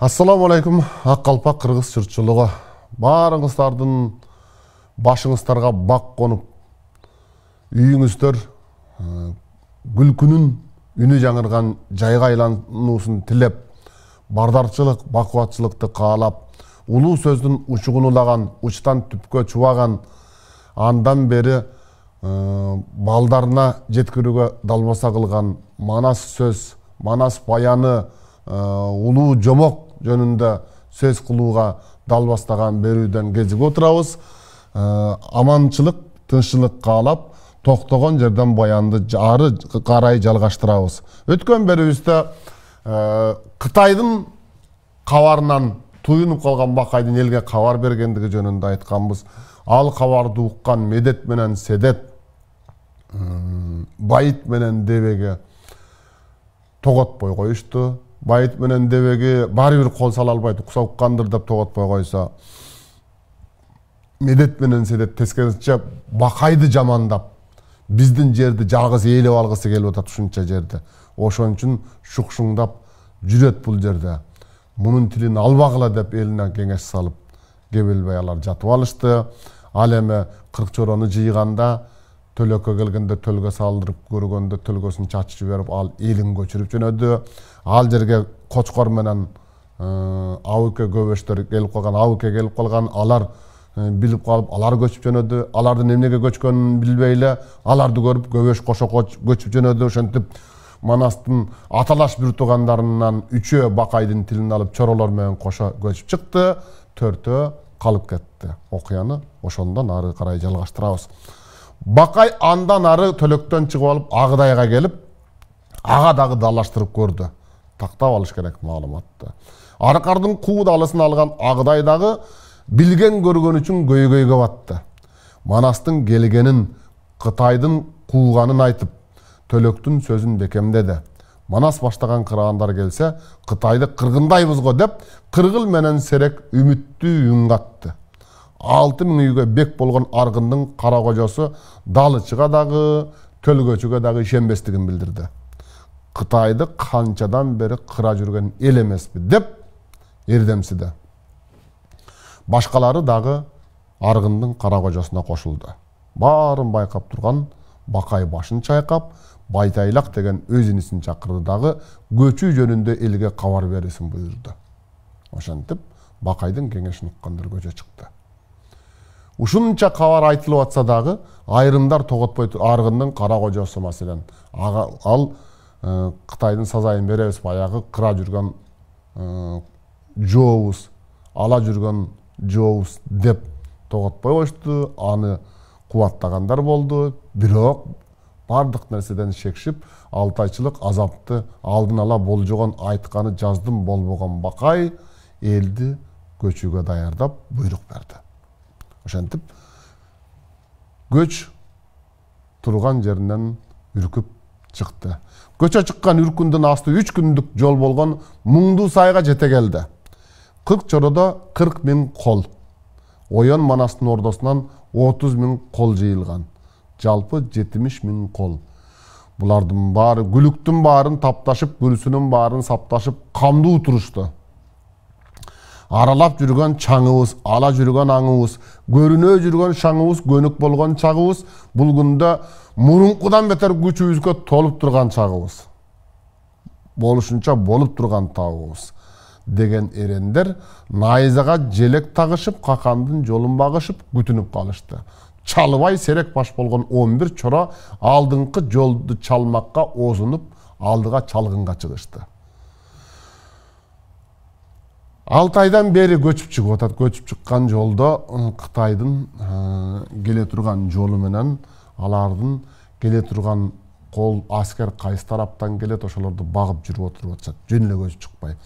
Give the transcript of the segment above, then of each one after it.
Assalamu alaikum, Аққалпақ қырғыз жұртшылығы. Барыңыздардың башыңыздарға бақ қонып, үйіңіздер гүл-күнін үні жаңырған жайға айланусын тілеп, бардарчылық, бақуатшылықты қалап, улуу сөздің ұшығынылаған, ұштан түпкө чуаған, андан бері балдарына жеткіруге далбаса қылған манас сөз, манас баяны, улуу жомок жөнүндө сөз кылууга далбастаган берүүдөн кезип отурабыз. Аманчылык, тынччылык каалап, токтогон жерден баянды ары карай жалгаштырабыз. Өткөн берүүбүздө Кытайдын кабарынан туюнуп калган Бакайдын элге кабар бергендиги жөнүндө айтканбыз. Ал кабарды уккан Медет менен Седет Байыт менен Дебеге тоготпой коюшту. Байыт менен Дебеге баары бир кол сала албайт, укса уккандыр деп тоготпой койсо, Медет менен Седет тескерисинче Бакайды жамандап, биздин жерди жалгыз ээлеп алгысы келип атат ушунча жерди. Ошон үчүн шукшуңдап жүрөт бул жерде. Мунун тилин албагыла деп элине кеңеш салып, кебелбей алар жатып алышты. Ал эми кырк чорону жыйганда төлөккө келгенде төлгө салдырып көргөндө төлгөсүн чачып жиберип ал элин көчүрүп жөнөдү. Ал жерге Кочкор менен Абыке көбөштөр келип калган, Абыке келип калган, алар билип калып, алар көчүп жөнөдү. Алардын эмнеге көчкөнүн билбей эле аларды көрүп көбөш кошо көчүп жөнөдү. Ошентип Манастын аталаш бир туугандарынан үчөө Бакайдын тилин алып чоролор менен кошо көчүп чыкты, төртөө калып кетти. Окуяны ошондон ары карай жалгаштырабыз. Бакай андан ары төлөктөн чыгып алып Агыдайга келип, ага дагы далаштырып көрдү. Тактап алыш керек маалыматты. Аркардын куудалысын алган Агыдай дагы билген көргөн үчүн көйгөйгө батты. Манастын келгенин, Кытайдын кууганын айтып, төлөктүн сөзүн бекемдеди. Манас баштаган кыраандар келсе, Кытайды кыргындайбыз го деп, кыргыл менен серек үмүттүү үн катты. 6000 үйгө бек болгон Аргындын кара кожосу Далычыга дагы, Төлгөчүгө дагы ишенбестигин билдирди. Кытайды канчадан бери кыра жүрген эл эмеспи деп эрдемсиди. Башкалары дагы Аргындын кара кожосуна кошулду. Баарын байкап турган Бакай башын чайкап, Байтайлак деген өз инисин чакырды дагы көчүү жөнүндө элге кабар берисин буйрду. Ошентип Бакайдын кеңешин уккандар көчө чыкты. Ушунча кабар айтылып атса дагы айрымдар тоготпой Аргындын кара кожосу маселен ал Кытайдын сазайын беребиз, баягы кыра жүргөн жообуз, ала жүргөн жообуз деп тоготпой кошту. Аны кубаттагандар болду. Бирок бардык нерседен шекшип, 6 айчылык азапты алдын ала болжогон айтканы жаздым болбогон Бакай элди көчүүгө даярдап буйрук берди. Ошентип көч турган жеринен үркүп чыкты. Көчө чыккан үркүндүн асты 3 күндүк жол болгон Муңду сайга жете келди. 40 чородо 40 000 кол. Оyon Манастын ордосунан 30 000 кол жыйылган. Жалпы 70 000 кол. Булардын баары гүлүктүн баарын тапташып, гүрүсүнүн баарын сапташып, камдуу турушту. Аралап жүргөн чаңыбыз, ала жүргөн аңыбыз, көрүнө жүргөн шаңыбыз, көнүк болгон чагыбыз, бул күндө мурункудан бетер күчүбүзгө толуп турган чагыбыз. Болушунча болуп турган табыбыз деген эрендер найзага желек тагышып, какандын жолун багышып, күтүнүп калышты. Чалыбай серек баш болгон 11 чора алдыңкы жолду чалмакка озунуп, алдыга чалгынга чыгышты. 6 айдан бери көчүп чыгып атат. Көчүп чыккан жолдо Кытайдын келе турган жолу менен алардын келе турган кол аскер кайсы тараптан келет, ошолорду багып жүрүп отуруп атышат. Жөн эле көчүп чыкпай.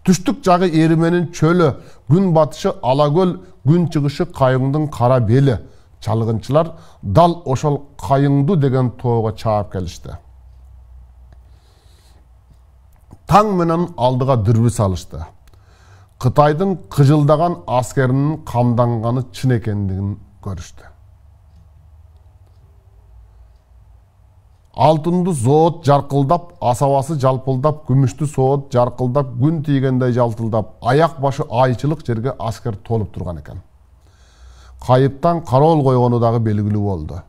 Түштүк жагы Эрименин чөлү, күн батышы Алакөл, күн чыгышы Кайыңдын кара бели. Чалгынчылар дал ошол Кайыңду деген тоого чаап келишти. Таң менен алдыға дүрбі салышты. Қытайдың қыжылдаған аскерінің қамданғаны чын екендігін көрішті. Алтынды зоот жарқылдап, асавасы жалпылдап, күмішті соот жарқылдап, күн тигендей жалтылдап, аяқ башы айчылық жерге аскер толып тұрған екен. Қайыптан қарол қойғаны дағы белгілі болды.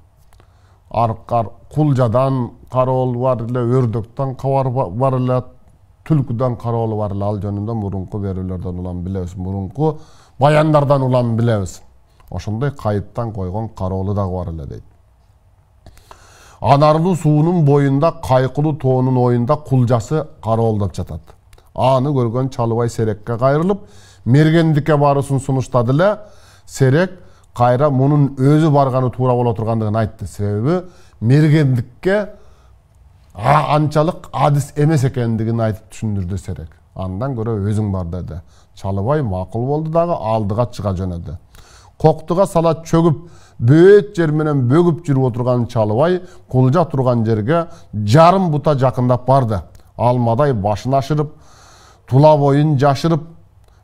Арқар құлжадан қарол бар еле, өрдөктен қавар бар еле, түлкүдөн кароолу бар эле. Ал жөнүндө мурунку берүүлөрдөн улам билебиз, мурунку баяндардан улам билебиз. Ошондой кайыптан койгон кароолу дагы бар эле дейт. Анарлуу суунун боюнда, кайкылуу тоонун оюнда кулжасы кароолдоп жатат. Аны көргөн Чалыбай Серекке кайрылып, мергендикке барысын сунуштады эле. Серек кайра мунун өзү барганы туура боло тургандыгын айтты. Себеби мергендикке анчалык адис эмес экендигин айтып түшүндүрдү Серек. Андан көрө өзүң бар деди. Чалыбай макул болду дагы алдыга чыга жөнөдү. Коктуга сала чөгүп, бөт жер менен бөгүп жүрүп отурган Чалыбай кулжа турган жерге жарым бута жакындап барды. Алмадай башын ашырып, тула боюн жашырып,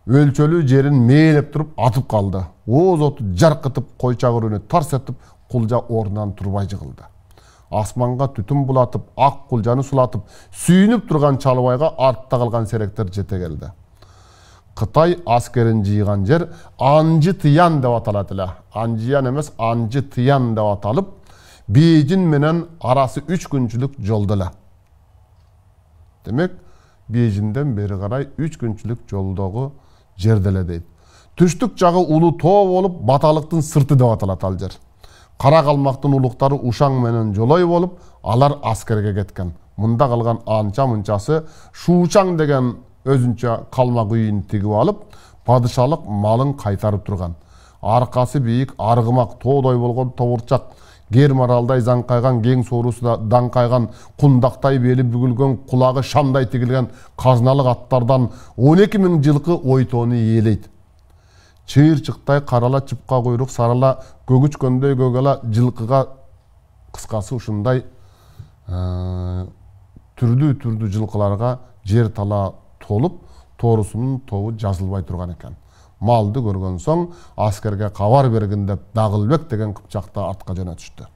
өлчөлүү жерин мээлеп туруп атып калды. Ооз оту жаркытып, кой чагырууну тарс этип, кулжа ордунан турбай жыгылды. Асманга түтүн булатып, ак кулжаны сулатып, сүйүнүп турган Чалыбайга артта калган Серектер жете келди. Кытай аскерин жыйган жер Анжы Тыян деп аталат эле. Анжыян эмес, Анжы Тыян деп аталып, Бейжин менен арасы 3 күнчүлүк жолдо эле. Демек, Бейжинден бери карай 3 күнчүлүк жолдогу жерде эле дейт. Түштүк жагы улуу тоо болуп, Баталыктын сырты деп аталат ал жер. Кара калмактын улуктары Ушаң менен Жолой болуп, алар аскерге кеткен. Мында калган анча-мынчасы Шуучаң деген өзүнчө калмак үйүн тигип алып, падышалык малын кайтарып турган. Аркасы бийик, аргымак, тоодой болгон тобурчак, гермаралдай заңкайган, кең соорусу даңкайган, кундактай бели бүгүлгөн, кулагы шамдай тигилген казналык аттардан 12 000 жылкы ойтоону ээлейт. Чыйырчыктай карала чыпка куйрук, сарала көгүчкөндөй көгала жылкыга, кыскасы ушундай түрдүү жылкыларга жер тала толуп, тоорусунун тобу жазылбай турган экен. Малды көргөн соң аскерге кабар бергин деп Дагылбек деген кыпчакты артка жөнөтүштү.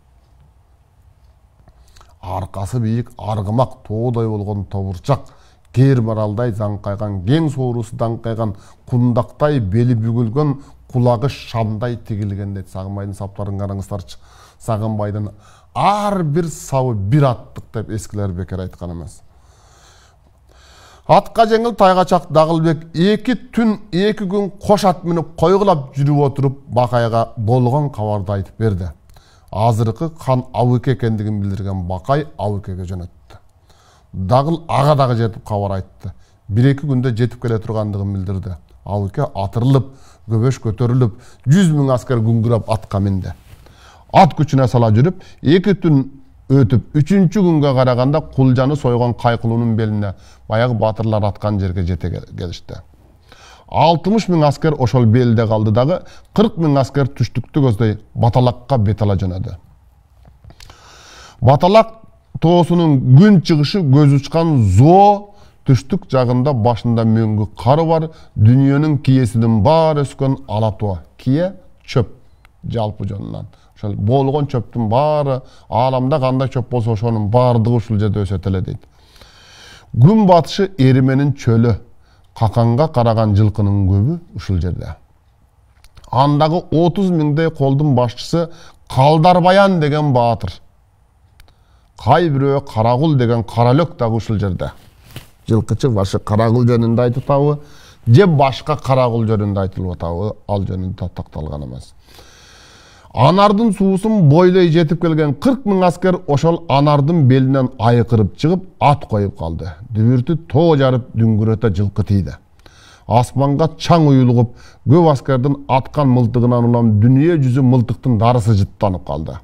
Аркасы бийик, аргымак, тоодой болгон тобурчак, гермаралдай заңкайган, кең соорусу даңкайган, кундактай бели бүгүлгөн, кулагы шамдай тигилген дейт. Сагынбайдын саптарын караңыздарчы. Сагынбайдын ар бир сабы бир аттык деп эскилер бекер айткан эмес. Атка жеңил тайгачак Дагылбек 2 түн 2 күн кош ат минип койгулап жүрүп отуруп Бакайга болгон кабарды айтып берди. Азыркы хан Абыке экендигин билдирген Бакай Абыкеге жөнөттү. Дагыл ага дагы жетип кабар айтты. 1-2 күндө жетип келе тургандыгын билдирди. Абыке атырылып, көбөш көтөрүлүп, 100 000 аскер күңгүрөп атка минди. Ат күчүнө сала жүрүп, 2 түн өтүп, 3-чү күнгө караганда кулжаны сойгон Кайкылуунун белине баягы батырлар аткан жерге жете келишти. 60 000 аскер ошол белде калды дагы, 40 000 аскер түштүктү көздөй Баталакка бет ала жөнөдү. Баталак тоосунун күн чыгышы көз учкан Зоо түштүк жагында башында мөңгү кары бар, дүйнөнүн киесинин баары өскөн алатоо. Кие чөп жалпы жонунан. Ошол болгон чөптүн баары, ааламда кандай чөп болсо ошонун баардыгы ушул жерде өсөт эле дейт. Күн батышы Эрименин чөлү, каканга караган жылкынын көбү ушул жерде. Андагы 30 000 колдун башчысы Калдарбаян деген баатыр. Кай бирөө Карагул деген Каралөк дагы ушул жерде. Жылкычы башы Карагул жөнүндө айтылабы, же башка Карагул жөнүндө айтылып атабы, ал жөнүндө такталган эмес. Анардын суусун бойлой жетип келген 40 000 аскер ошол анардын белинен айкырып чыгып, ат коюп калды. Дүбүртү тоо жарып, дүңгүрөтө жылкы тийди. Асманга чаң уюлуп, көп аскердин аткан мылтыгынан улам дүнүйө жүзү мылтыктын дарысы жыттанып калды.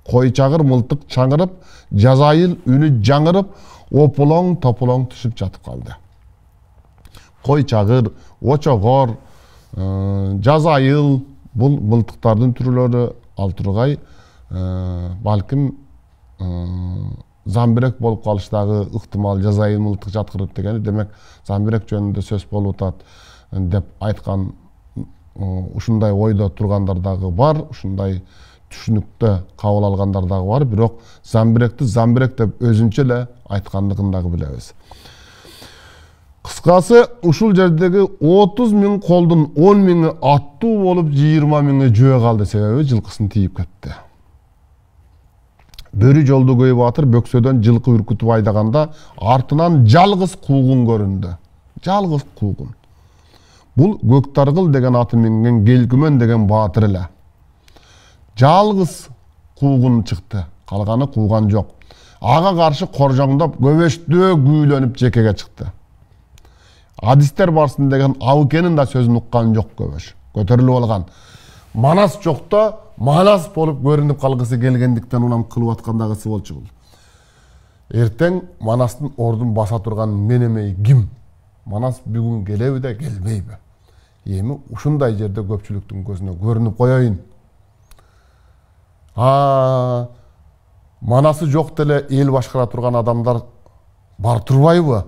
Кой чагыр мылтык чаңырып, Жазайыл үнү жаңырып, опулоң тополоң түшүп жатып калды. Кой чагыр, очогор, Жазайыл бул мылтыктардын түрлөрү, ал тургай балким Замбирек болуп калыштагы ыктымал жазайымдылык жаткырып дегени демек Замбирек жөнүндө сөз болуп атат деп айткан ушундай ойдо тургандар дагы бар, ушундай түшүнүктө кабыл алгандар дагы бар, бирок Замбиректи Замбирек деп өзүнчө эле айткандыгын дагы билебиз. Кыскасы, ушул жердеги 30 миң колдун 10 миңи аттуу болуп, 20 миңи жөө калды, себеби жылкысын тийип кетти. Бөрү жолду көйүп атыр, бөксөдөн жылкы үркүтүп айдаганда артынан жалгыз куугун көрүндү. Жалгыз куугун. Бул Көктаргыл деген аты минген Келкүмөн деген баатыр эле. Жалгыз куугун чыкты, калганы кууган жок. Ага каршы коржоңдоп, көбөштөө күүлөнүп жекеге чыкты. Адистер барсын деген Абыкенин да сөзүн уккан жок көбөш. Көтөрүлүп алган. Манас жокто Манас болуп көрүнүп калгысы келгендиктен улам кылып аткандагысы болчу бул. Эртең Манастын ордун баса турган мен эмей ким? Манас бүгүн келеби де келбейби? Эми ушундай жерде көпчүлүктүн көзүнө көрүнүп коёюн. Манасы жок деле эл башкара турган адамдар бар турбайбы?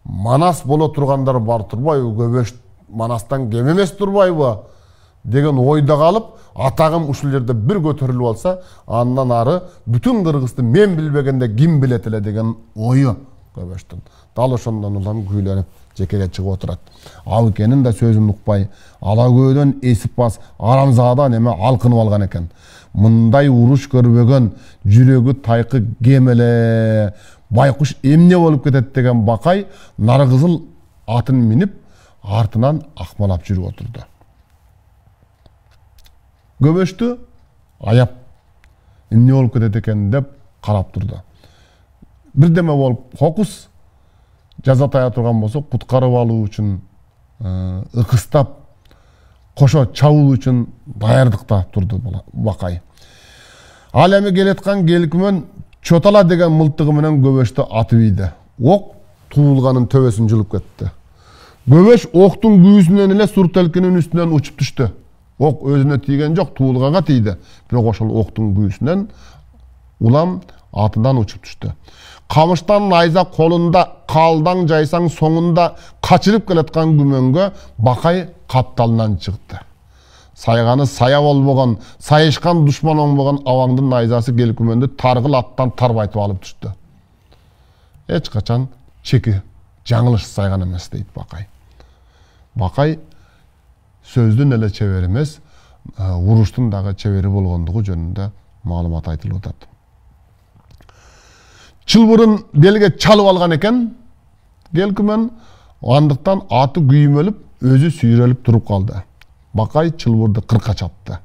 Манас боло тургандар бар турбайбы? Көбөш Манастан кем эмес турбайбы? Деген ойда калып, атагым ушул жерде бир көтөрүлүп алса, андан ары бүтүн Кыргызды мен билбегенде ким билет эле деген ою Көбөштүн. Дал ошондон улам күүлөнүп жекеге чыгып отурат. Абыкенин да сөзүн укпай, Алакөөдөн эсип бас арамзаада неме алкынып алган экен. Мындай уруш көрбөгөн жүрөгү тайкы кемеле байкуш эмне болуп кетет деген Бакай Наркызыл атын минип артынан акмалап жүрүп отурду. Көбөштү аяп эмне болуп кетет экен деп карап турду. Бирдеме болуп кокус жазатая турган болсо куткарып алуу үчүн ыкыстап кошо чабуу үчүн даярдыкта турду Бакай. Ал эми келаткан Келкүмөн Чотала деген мылтыгы менен Көбөштү атып ийди. Ок туулганын төбөсүн жылып кетти. Көбөш октун күүсүнөн эле сур телкинин үстүнөн учуп түштү. Ок өзүнө тийген жок, туулганга тийди. Бирок ошол октун күүсүнөн улам атынан учуп түштү. Камыштан найза колунда калдаң жайсаң соңунда качырып келаткан күмөнгө Бакай капталынан чыкты. Сайганы сая болбогон, сайышкан душман оңбогон абаңдын найзасы Келкүмөндү таргыл аттан тарбайтып алып түштү. Эч качан чеки жаңылыш сайган эмес дейт Бакай. Бакай сөздүн эле чебери эмес, уруштун дагы чебери болгондугу жөнүндө маалымат айтылып атат. Чылбырын белге чалып алган экен Келкүмөн, андыктан аты күймөлүп, өзү сүйрөлүп туруп калды. Бакай чылбырды кырка чапты.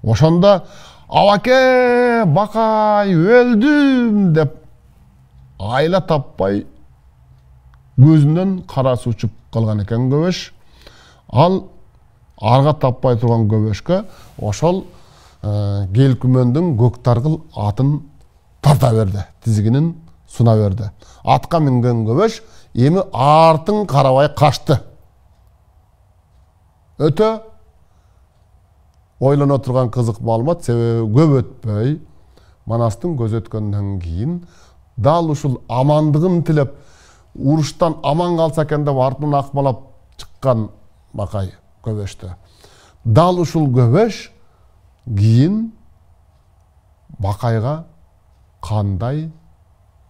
Ошондо "Абаке, Бакай, өлдүм" деп айла таппай көзүнөн карасы учуп калган экен Көбөш. Ал арга таппай турган Көбөшкө ошол Келкүмөндүн Көктаргыл атын тарта берди, тизигинин суна берди. Атка минген Көбөш эми артын карабай качты. Өтө ойлоно турган кызык маалымат, себеби көп өтпөй Манастын көз өткөндөн кийин дал ушул амандыгын тилеп, уруштан аман калса экен деп артынан акмалап чыккан Бакай Көбөштү. Дал ушул Көбөш кийин Бакайга кандай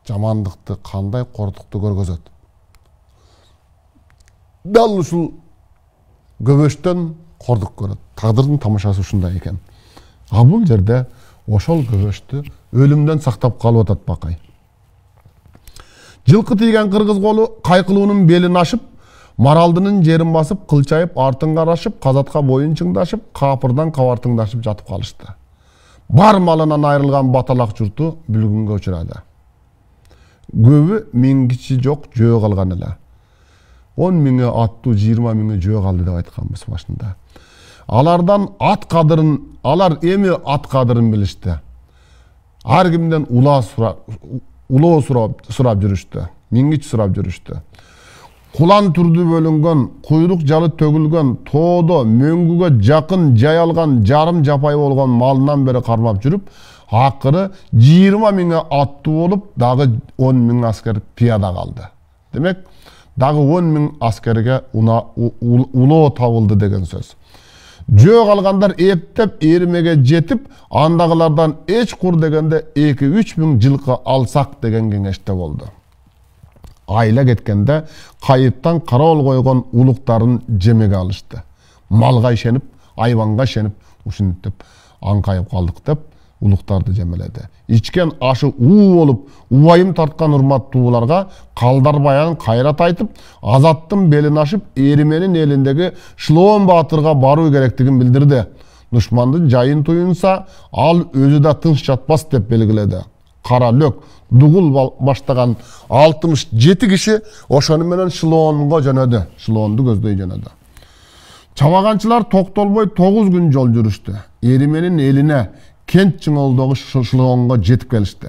жамандыкты, кандай кордукту көргөзөт. Дал ушул Көбөштөн кордук көрөт. Тагдырдын тамашасы ушундай экен. А бул жерде ошол Көбөштү өлүмдөн сактап калып атат Бакай. Жылкы тийген кыргыз колу кайкылуунун белин ашып, Маралдынын жерин басып, кылчайып, артын карашып, казатка боюн чыңдашып, капырдан кабартыңдашып жатып калышты. Бар малынан айрылган баталак журту бүлгүнгө учурады. Көбү миң киши жок жөө калган эле. 10 миңи аттуу, 20 миңи жөө калды деп айтканбыз башында. Алардан алар эми ат кадырын билишти. Ар кимден улоо сурап жүрүштү. Миңгич сурап жүрүштү. Кулан түрдү бөлүнгөн, куйрук жалы төгүлгөн, тоодо мөңгүгө жакын жай алган жарым жапай болгон малынан бери кармап жүрүп, Akırı 20 ming'e attı olup, dağı 10 ming asker piyada kaldı. Demek, dağı 10 ming askerge ulo tabıldı degen söz. Jö kalganlar eптеп ermege jetip, andagılardan eç kur degende 2-3 ming жылkı alsak degen kеңешte boldu. Ayla ketkende kayıptan karol koygon ulukların jemege alıştı. Malga işenip, ayvanga işenip, uşinitip, ankayıp kaldık dep, uluktardı jemeledi. İçken aşı olup, uwayım tartkan urmattууlarga Kaldar Bayan kayrat aytıp, Azattın belin aşıp, Erimenin elindeki Şloon Batırga baruu gerektigin bildirdi. Duşmandın jayın tuyunsa, al özü de tınç jatpас dep belgiledi. Kara lök, dugul baştagan 67 kişi oşonu menen Şloonga jönödü. Şloondu gözдөй jönödü. Çavagançılar Toktolboy 9 gün jol жүрүштü. Erimenin eline kent чыңолдогу Şloonga jetip kelişti.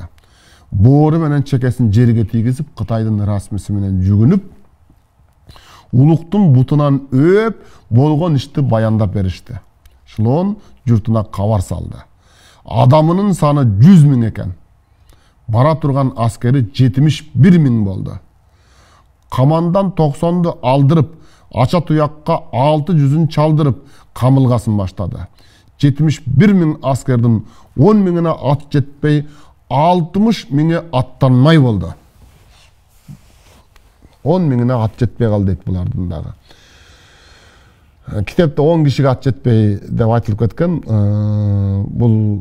Boru menen çekesin жерге тийгизип, Кытайдын расмisi менен жүгүнүp, улуктун бутунан öp, болгон ишти баяндап беришти. Şloon журтуна кабар салды. Adamının sanı 100 ming eken. Bara turgan askeri 71 ming boldu. Kamandan 90'dı aldırıp, aça tuyakka 600'ün çaldırıp, kamılgasın başladı. 71 ming askerдің 10 mingine at jetpey, 60 minge attanmay boldu. 10 mingine at jetpey kaldı et bulardın dağı. Kitapta 10 kişiге at jetpey dep aytılıp ketken, bul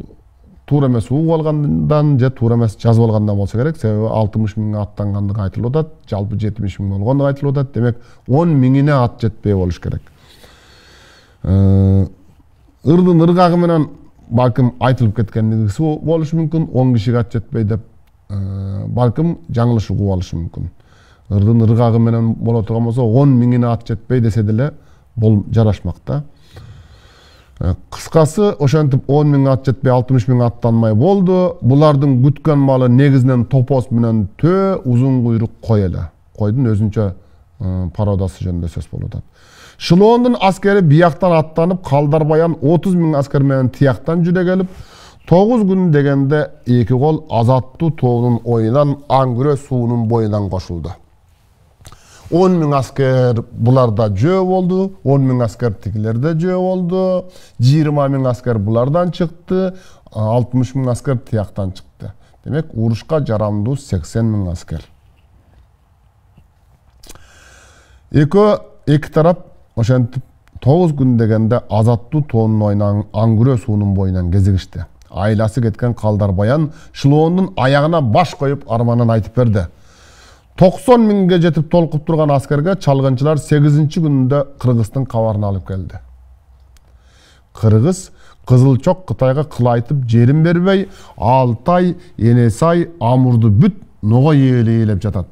тура эмес угуп алгандан же туура эмес жазып алгандан болсо керек. Себеби 60 миңге аттангандыгы айтылып атат, жалпы 70 миң болгондугу айтылып атат. Демек 10 миңине ат жетпей болуш керек. Ырдын ыргагы менен балким айтылып кеткендиги болушу мүмкүн. 10 кишиге ат жетпей деп балким жаңылыш угуп алышы мүмкүн. Ырдын ыргагы менен боло турган болсо 10 миңине ат жетпей десе деле бул жарашмакта. Кыскасы, ошентип 10 миң ат жетпей 60 миң аттанмай болду. Булардын күткөн малы негизинен топос менен узун куйрук кой эле. Койдун өзүнчө пародасы жөнүндө сөз болуп атат. Шылоондун аскери бияктан аттанып, Калдар Баян 30 миң аскер менен тияктан жүрө келип, 9 күн дегенде эки кол Азаттуу тоонун оюнан Аңгүрө суунун боюнан кошулду. 10 миң аскер буларда жөө болду, 10 миң аскер тигилерде жөө болду, 20 миң аскер булардан чыкты, 60 миң аскер тияктан чыкты. Демек, урушка жарамдуу 80 миң аскер. Эки тарап ошентип 9 күн дегенде Азаттуу тоонун оюнан Аңгүрө суунун боюнан кезигишти. Айласы кеткен Калдар Баян Шылоондун аягына баш коюп арманын айтып берди. 90 миңге жетип толкуп турган аскерге чалгынчылар 8-нчи күнүндө Кыргыздын кабарын алып келди. Кыргыз Кызылчок Кытайга кыл айтып жерин бербей, Алтай, Энесай, Амурду бүт ного ээлеп жатат.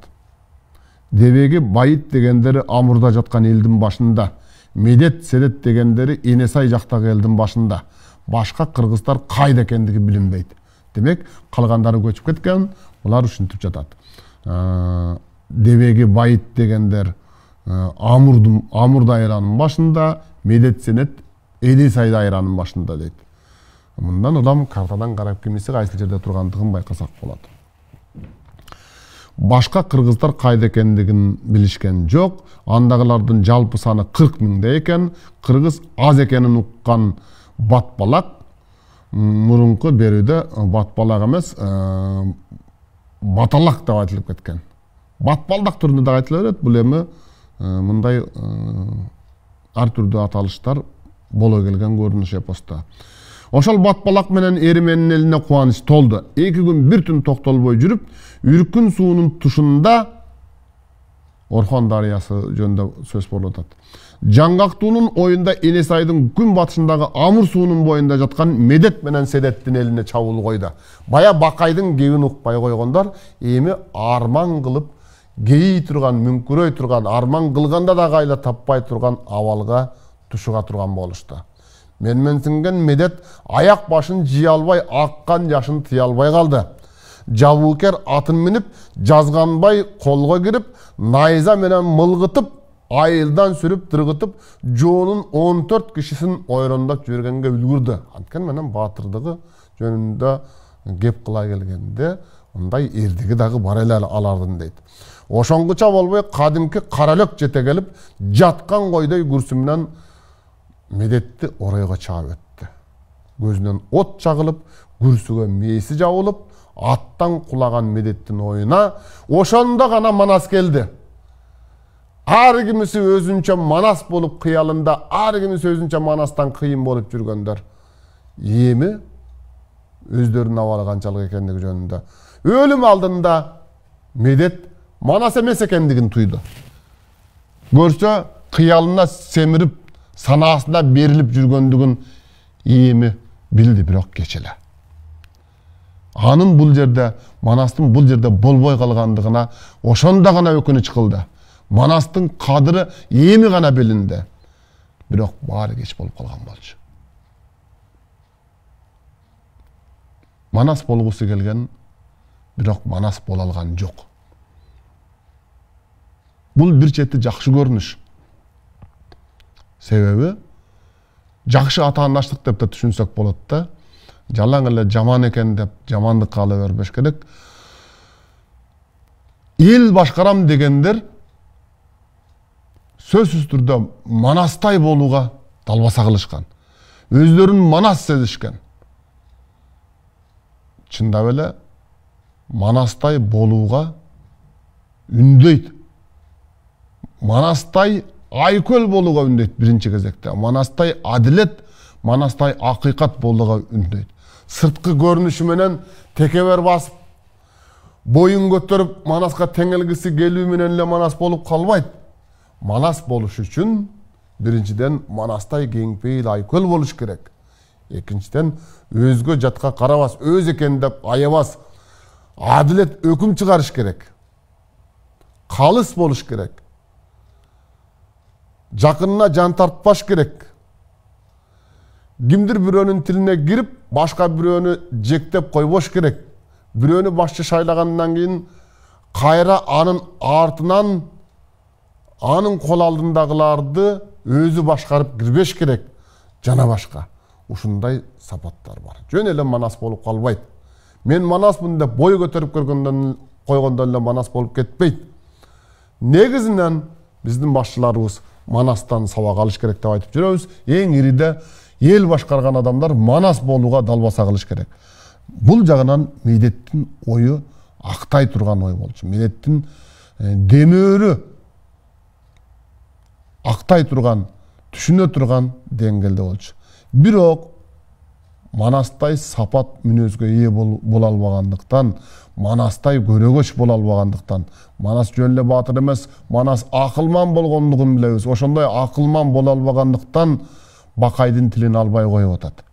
Дебеги Байыт дегендери Амурда жаткан элдин башында, Медет Седет дегендери Энесай жактагы элдин башында. Башка кыргыздар кайда экендиги билинбейт. Демек, калгандары көчүп кеткен, булар ушинтип жатат. Дебеги Байыт дегендер Амурда айранын башында, Медет Седет Энесай айранын башында дейт. Мындан адам картадан карап кимиси кайсы жерде тургандыгын байкасак болот. Башка кыргыздар кайда экендигин билишкен жок. Андагылардын жалпы саны 40 миңде экен. Кыргыз аз экенин уккан Батбалак мурунку берүүдө Батбалак эмес, Баталак деп айтылып кеткен. Батбалдак түрүндө да айтыла берет. Бул эми мындай ар түрдүү аталыштар боло келген көрүнүш эпоста. Ошол Батбалак менен Эрименин элине кубаныч толду. 2 күн бир түн токтолбой жүрүп, Үркүн суунун тушунда Орхон дарыясы жөнүндө сөз болуп атат. Жаңгактуунун оюнда Энесайдын күн батышындагы Амур суунун боюнда жаткан Медет менен Седеттин элине чабуул койду. Бая Бакайдын кебин укпай койгондор эми арман кылып гейи турган, мүңкүрөй турган, арман кылганда да кайла таппай турган абалга тушуга турган болушту. Менменсинген Медет аяк башын жыя албай, аккан жашын тыя албай калды. Жабуукер атын минип, жазганбай колго кирип, найза менен мылгытып, айылдан сүрүп тыргытып, жоонун 14 кишисин ойрондоп жүргөнгө үлгүрдү. Анткени менен баатырдыгы жөнүндө кеп кыла келгенде мындай эрдиги дагы бар эле алардын дейт. Ошоңгуча болбой кадимки каралөк жете келип жаткан койдой күрсү менен Медетти оройго чаап өттү. Көзүнөн от чагылып, күрсүгө мээси жабылып, аттан кулаган Медеттин оюна ошондо гана Манас келди. Ар кимиси өзүнчө Манас болуп кыялында, ар кимиси өзүнчө Манастан кыйын болуп жүргөндөр. Эми өздөрүнүн абалы канчалык экендиги жөнүндө. Өлүм алдында Медет Манас эмес экендигин туйду. Көрсө кыялына семирип, санаасына берилип жүргөндүгүн эми билди, бирок кеч эле. Анын бул жерде, Манастын бул жерде болбой калгандыгына ошондо гана өкүнүч кылды. Манастын кадыры эми гана билинди. Бирок баары кеч болуп калган болчу. Манас болгусу келген, бирок Манас боло алган жок. Бул бир чети жакшы көрүнүш. Себеби жакшы атаандаштык деп да түшүнсөк болот да. Жалаң эле жаман экен деп жамандыкка ала бербеш керек. Эл башкарам дегендер сөзсүз түрдө Манастай болууга далбаса кылышкан. Өздөрүн Манас сезишкен. Чындап эле Манастай болууга үндөйт. Манастай айкөл болууга үндөйт биринчи кезекте. Манастай адилет, Манастай акыйкат болууга үндөйт. Сырткы көрүнүшү менен текебер басып, боюн көтөрүп Манаска теңелгиси келүү менен эле Манас болуп калбайт. Манас болуш үчүн биринчиден Манастай кеңпейил айкөл болуш керек. Экинчиден өзгө жатка карабас, өз экен деп аябас, адилет өкүм чыгарыш керек. Калыс болуш керек. Жакынына жан тартпаш керек. Кимдир бирөөнүн тилине кирип, башка бирөөнү жектеп койбош керек. Бирөөнү башчы шайлагандан кийин кайра анын артынан анын кол алдындагыларды өзү башкарып кирбеш керек. Жана башка ушундай сапаттар бар. Жөн эле Манас болуп калбайт. Мен Манасмын деп бой көтөрүп койгондон эле Манас болуп кетпейт. Негизинен биздин башчыларыбыз Манастан сабак алыш керек деп айтып жүрөбүз. Эң ириде эл башкарган адамдар Манас болууга далбаса кылыш керек. Бул жагынан Медеттин ою актай турган ой болчу. Медеттин демөөрү актай турган, түшүнө турган деңгээлде болчу. Бирок Манастай сапат мүнөзгө ээ боло албагандыктан, Манастай көрөгөч боло албагандыктан, Манас жөн эле баатыр эмес, Манас акылман болгондугун билебиз. Ошондой акылман боло албагандыктан Бакайдын тилин албай коюп атат.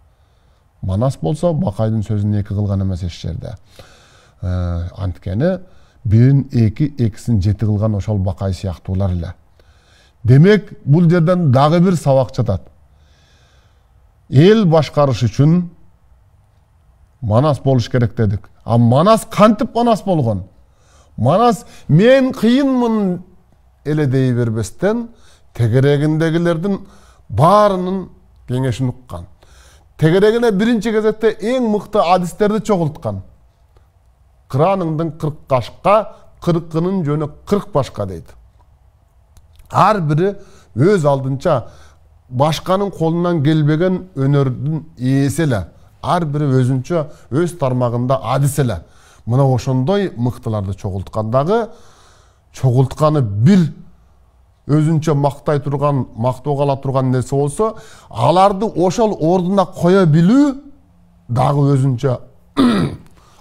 Манас болсо Бакайдын сөзүн эки кылган эмес эч жерде. Анткени бирин эки, экисин жети кылган ошол Бакай сыяктуулар эле. Демек, бул жерден дагы бир сабак жатат. Эл башкарыш үчүн Манас болуш керек дедик. А Манас кантип Манас болгон? Манас мен кыйынмын эле дей бербестен, тегерегиндегилердин баарынын кеңешин уккан. Тегерегине биринчи кезекте эң мыкты адистерди чогулткан. Кыраныңдын 40 кашка, 40-ынын жөнү 40 башка дейт. Ар бири өз алдынча башканын колунан келбеген өнөрдүн ээси эле. Ар бири өзүнчө өз тармагында адис эле. Мына ошондой мыктыларды чогулткандагы, чогултканы бир өзүнчө мактай турган, мактоого ала турган нерсе болсо, аларды ошол ордуна кое билүү дагы өзүнчө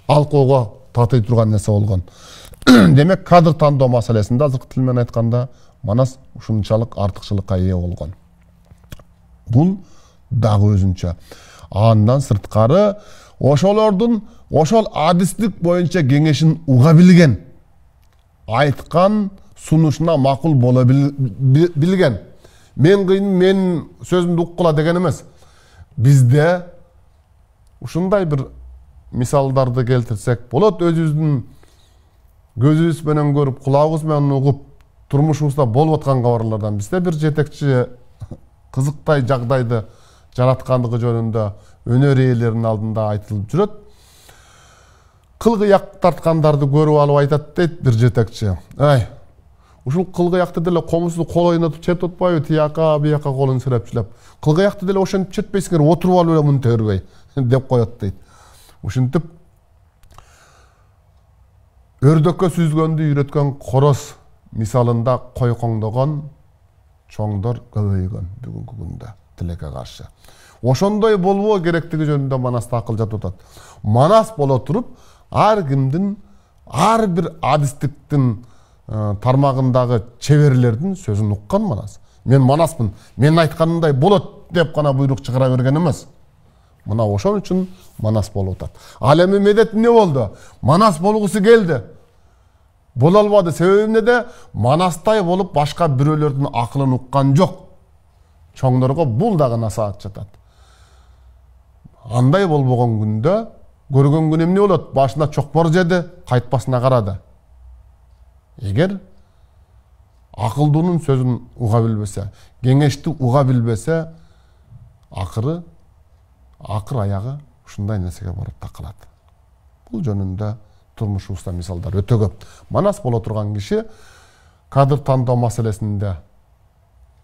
алкоого татый турган нерсе болгон. Демек, кадр тандоо маселесинде азыркы тил менен айтканда Манас ушунчалык артыкчылыкка ээ болгон. Бул дагы өзүнчө. Андан сырткары ошолордун ошол адистик боюнча кеңешин уга билген, айткан сунушуна макул боло билген. Мен кыйын, мен сөзүмдү уккула деген эмес. Бизде ушундай бир мисалдарды келтирсек болот. Өзүбүздүн көзүбүз менен көрүп, кулагыбыз менен угуп, турмушубузда болуп аткан кабарлардан бизде бир жетекчи кызыктай жагдайды жараткандыгы жөнүндө өнөр ээлеринин алдында айтылып жүрөт. Кылгыяк тарткандарды көрүп алып айтат дейт бир жетекчи. Ай, ушул кылгыякты деле комузду кол ойнотуп чеп атпайбы, тияка бияка колун сырапчылап. Кылгыякты деле ошентип четпейсиңер, отуруп алып эле муну тербей деп коет дейт. Ушинтип өрдөккө сүзгөндү үйрөткөн короз мисалында койкоңдогон чоңдор көбөйгөн бүгүнкү күндө тилекке каршы. Ошондой болбоо керектиги жөнүндө Манаста акыл жатып атат. Манас боло туруп, ар кимдин, ар бир адистиктин тармагындагы чеберлердин сөзүн уккан Манас. Мен Манаспын, мен айтканымдай болот деп гана буйрук чыгара берген эмес. Мына ошон үчүн Манас болуп атат. Ал эми Медет эмне болду? Манас болгусу келди. Боло албады. Себеби эмнеде? Манастай болуп башка бирөөлөрдүн акылын уккан жок. Чоңдорго бул дагы насаат жатат. Андай болбогон күндө, көргөн күн эмне болот? Башына чокпор жеди, кайтпасына карады. Эгер акылдуунун сөзүн уга билбесе, кеңешти уга билбесе, акыр аягы ушундай нерсеге барып такалат. Бул жөнүндө турмушубузда мисалдар өтө көп. Манас боло турган киши кадр тандоо маселесинде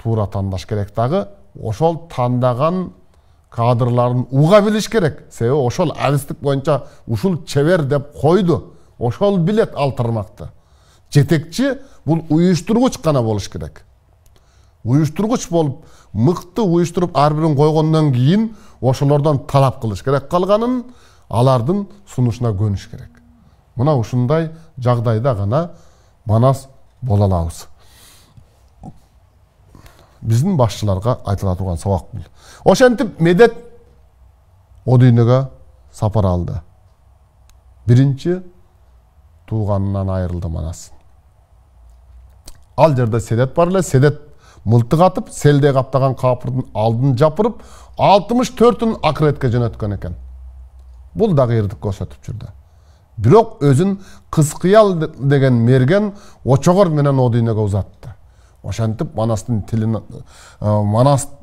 туура тандаш керек дагы, ошол тандаган кадрларын уга билиш керек. Себеби ошол адистик боюнча ушул чебер деп койду. Ошол билет ал тармакты. Жетекчи бул уюштургуч гана болуш керек. Уюштургуч болуп, мыкты уюштуруп ар бирин койгондон кийин ошолордон талап кылыш керек. Калганын алардын сунушуна көнүш керек. Мына ушундай жагдайда гана Манас боло алабыз. Биздин башчыларга айтыла турган сабак бул. Ошентип Медет о дүйнөгө сапар алды. Биринчи тууганынан айрылды Манас. Ал жерде Седет бар эле. Седет мылтык атып, селде каптаган капырдын алдын жапырып, 64-ün акыретке жөнөткөн экен. Бул дагы эрдик көрсөтүп жүрдү. Бирок өзүн Кыскыял деген мерген очогор менен о дүйнөгө узатты. Ошентип Манастын тилин,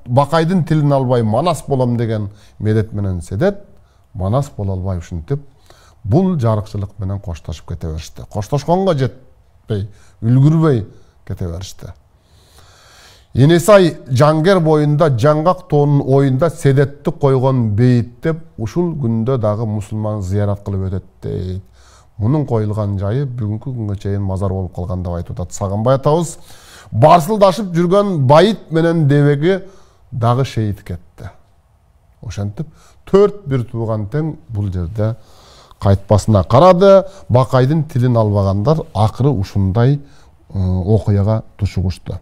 Бакайдын тилин албай Манас болом деген Медет менен Седет Манас боло албай ушинтип бул жарыкчылык менен коштошуп кете беришти. Коштошконго жетпей, үлгүрбөй кете беришти. Енесай Жангер боюнда Жаңгак тоонун оюнда Седетти койгон бейит деп ушул күндө дагы мусулман зыярат кылып өтөт дейт. Мунун коюлган жайы бүгүнкү күнгө чейин мазар болуп калган деп айтып атат Сагынбай атабыз. Барсылдашып жүргөн Байит менен Дебеги дагы шейит кетти. Ошентип 4-1 тууган тең бул жерде кайтпасына карады. Бакайдын тилин албагандар акыры ушундай окуяга тушугушту.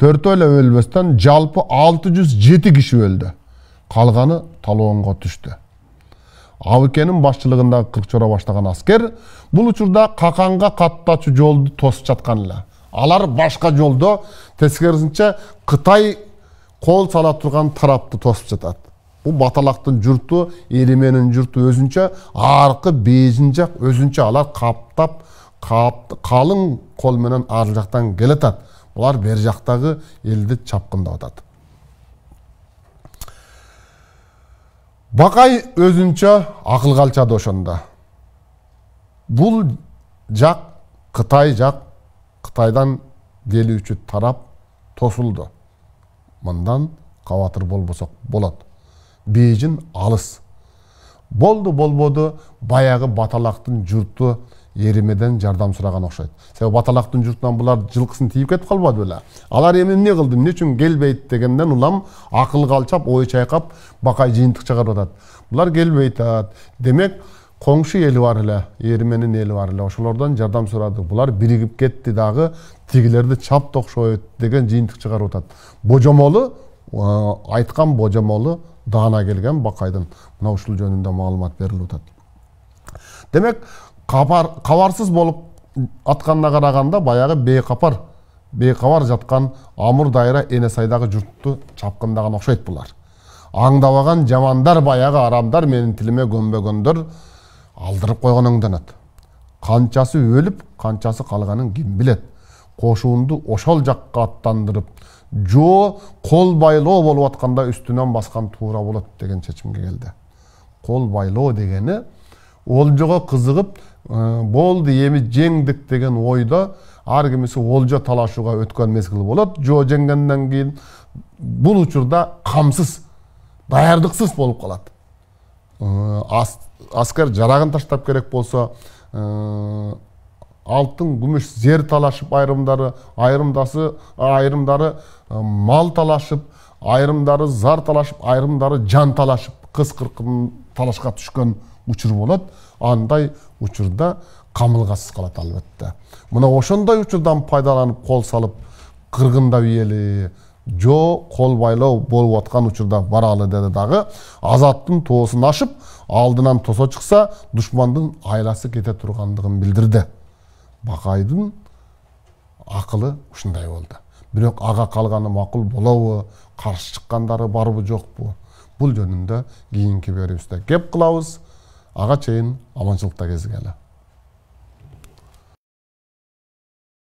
Төртөөлө өлбөстөн жалпы 607 киши өлдү. Калганы талоонго түштү. Абыкенин башчылыгындагы 40 чора баштаган аскер бул учурда Каканга каттачу жолду тосуп жаткан эле. Алар башка жолдо тескерисинче Кытай кол сала турган тарапты тосуп жатат. Бул Баталактын журту, Эрименин журту өзүнчө, аркы Бейжин жак өзүнчө алар каптап, калың кол менен ар жактан келатат. Булар бер жактагы элди чапкындап атат. Бакай өзүнчө акыл калчады ошондо. Бул жак Кытай жак, Кытайдан келүүчү тарап тосулду. Мындан кабатыр болбосок болот. Бейжин алыс. Болду болбоду баягы Баталактын журту Эримеден жардам сураган окшойт. Себеби Баталактын журтунан булар жылкысын тийип кетип калбады беле. Алар эми эмне кылды, эмне үчүн келбейт дегенден улам акыл калчап, ой чайкап Бакай жыйынтык чыгарып атат. Булар келбейт атат. Демек коңшу эли бар эле, Эрименин эли бар эле. Ошолордон жардам сурады. Булар биригип кетти дагы, тигилерди чап токшойт деген жыйынтык чыгарып атат. Божомолу айткан божомолу даана келген Бакайдын. Мына ушул жөнүндө маалымат берилип атат. Демек кабарсыз болуп атканына караганда баягы бейкабар жаткан Амур дайра Энесайдагы журтту чапкындаган окшойт булар. Аңдабаган жамандар баягы арамдар менин тилиме көнбөгөндөр алдырып койгон өңдөнөт. Канчасы өлүп, канчасы калганын ким билет. Кошуунду ошол жакка аттандырып, кол байлоо болуп атканда үстүнөн баскан туура болот деген чечимге келди. Кол байлоо дегени олжого кызыгып, болду эми жеңдик деген ойдо ар кимиси олжо талашууга өткөн мезгил болот. Жо жеңгенден кийин бул учурда камсыз, даярдыксыз болуп калат. Аскер жарагын таштап керек болсо, алтын, күмүш, зер талашып айрымдары мал талашып, айрымдары зар талашып, айрымдары жан талашып, кыз кыркын талашка түшкөн учур болот. Андай учурда камылгасыз калат албетте. Мына ошондой учурдан пайдаланып кол салып кыргындап ийели, жо кол байлоо болуп аткан учурда баралы деди дагы. Азаттын тоосун ашып, алдынан тосо чыкса, душмандын айласы кете тургандыгын билдирди. Бакайдын акылы ушундай болду. Бирок ага калганы макул болобу, каршы чыккандары барбы жокпу? Бул жөнүндө кийинки берүүбүздө кеп кылабыз. Ага чейин аманчылыкта кезигели.